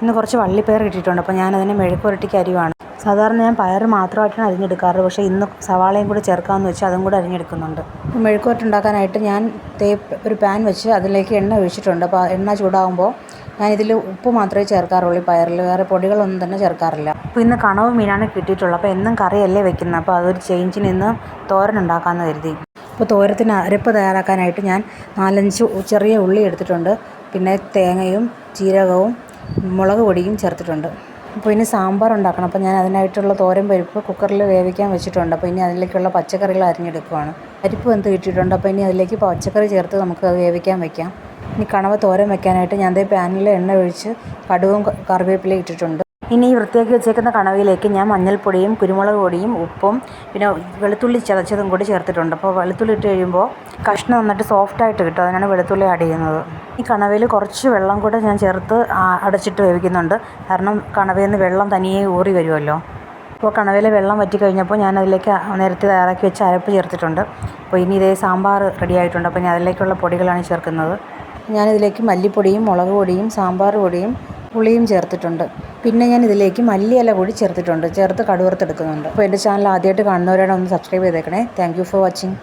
ഇന്ന് കുറച്ച് വള്ളിപ്പയർ കിട്ടിയിട്ടുണ്ട്. അപ്പോൾ ഞാനതിനെ മെഴുക്ക് പുരട്ടിക്ക് അരിയുവാണ്. സാധാരണ ഞാൻ പയർ മാത്രമായിട്ടാണ് അരിഞ്ഞെടുക്കാറ്. പക്ഷേ ഇന്ന് സവാളയും കൂടി ചേർക്കാമെന്ന് വെച്ച് അതും കൂടി അരിഞ്ഞെടുക്കുന്നുണ്ട്. മെഴുക്ക് പുരട്ടുണ്ടാക്കാനായിട്ട് ഞാൻ ഒരു പാൻ വെച്ച് അതിലേക്ക് എണ്ണ ഒഴിച്ചിട്ടുണ്ട്. അപ്പോൾ എണ്ണ ചൂടാകുമ്പോൾ ഞാനിതിൽ ഉപ്പ് മാത്രമേ ചേർക്കാറുള്ളൂ. പയറിൽ വേറെ പൊടികളൊന്നും തന്നെ ചേർക്കാറില്ല. അപ്പോൾ ഇന്ന് കണവ് മീനാണ് കിട്ടിയിട്ടുള്ളത്. അപ്പോൾ എന്നും കറിയല്ലേ വെക്കുന്നത്. അപ്പോൾ അതൊരു ചേഞ്ചിന് ഇന്ന് തോരൻ ഉണ്ടാക്കാമെന്ന് കരുതി. അപ്പോൾ തോരത്തിന് അരപ്പ് തയ്യാറാക്കാനായിട്ട് ഞാൻ 4-5 ചെറിയ ഉള്ളി എടുത്തിട്ടുണ്ട്. പിന്നെ തേങ്ങയും ജീരകവും മുളക് പൊടിയും ചേർത്തിട്ടുണ്ട്. അപ്പോൾ ഇനി സാമ്പാർ ഉണ്ടാക്കണം. അപ്പോൾ ഞാൻ അതിനായിട്ടുള്ള തോരൻ പരിപ്പ് കുക്കറിൽ വേവിക്കാൻ വെച്ചിട്ടുണ്ട്. അപ്പോൾ ഇനി അതിലേക്കുള്ള പച്ചക്കറികൾ അരിഞ്ഞെടുക്കുകയാണ്. പരിപ്പ് വെന്ത് കിട്ടിയിട്ടുണ്ട്. അപ്പോൾ ഇനി അതിലേക്ക് പച്ചക്കറി ചേർത്ത് നമുക്ക് അത് വേവിക്കാൻ വെക്കാം. ഇനി കണവ തോരൻ വെക്കാനായിട്ട് ഞാൻ പാനിൽ എണ്ണ ഒഴിച്ച് കടുകും കറിവേപ്പിലയും ഇട്ടിട്ടുണ്ട്. ഇനി ഈ വൃത്തിയാക്കി വെച്ചേക്കുന്ന കണവയിലേക്ക് ഞാൻ മഞ്ഞൾപ്പൊടിയും കുരുമുളക് പൊടിയും ഉപ്പും പിന്നെ വെളുത്തുള്ളി ചതച്ചതും കൂടി ചേർത്തിട്ടുണ്ട്. അപ്പോൾ വെളുത്തുള്ളി ഇട്ട് കഴിയുമ്പോൾ കഷ്ണം നന്നായിട്ട് സോഫ്റ്റായിട്ട് കിട്ടും. അതിനാണ് വെളുത്തുള്ളി ആഡ് ചെയ്യുന്നത്. ഈ കണവയിൽ കുറച്ച് വെള്ളം കൂടെ ഞാൻ ചേർത്ത് അടച്ചിട്ട് വേവിക്കുന്നുണ്ട്. കാരണം കണവയിൽ നിന്ന് വെള്ളം തനിയെ ഊറി വരുമല്ലോ. അപ്പോൾ കണവയിലെ വെള്ളം വറ്റി കഴിഞ്ഞപ്പോൾ ഞാൻ അതിലേക്ക് നേരത്തെ തയ്യാറാക്കി വെച്ച അരപ്പ് ചേർത്തിട്ടുണ്ട്. അപ്പോൾ ഇനി ഇതേ സാമ്പാർ റെഡി ആയിട്ടുണ്ട്. അപ്പോൾ ഇനി അതിലേക്കുള്ള പൊടികളാണ് ചേർക്കുന്നത്. ഞാനിതിലേക്ക് മല്ലിപ്പൊടിയും മുളക് പൊടിയും സാമ്പാർ പൊടിയും പുളിയും ചേർത്തിട്ടുണ്ട്. പിന്നെ ഞാൻ ഇതിലേക്ക് മല്ലിയില കൂടി ചേർത്ത് കടുവറുത്തെടുക്കുന്നുണ്ട്. അപ്പോൾ എൻ്റെ ചാനൽ ആദ്യമായിട്ട് കാണുന്നവരാണ് ഒന്ന് സബ്സ്ക്രൈബ് ചെയ്തേക്കണേ. Thank you for watching.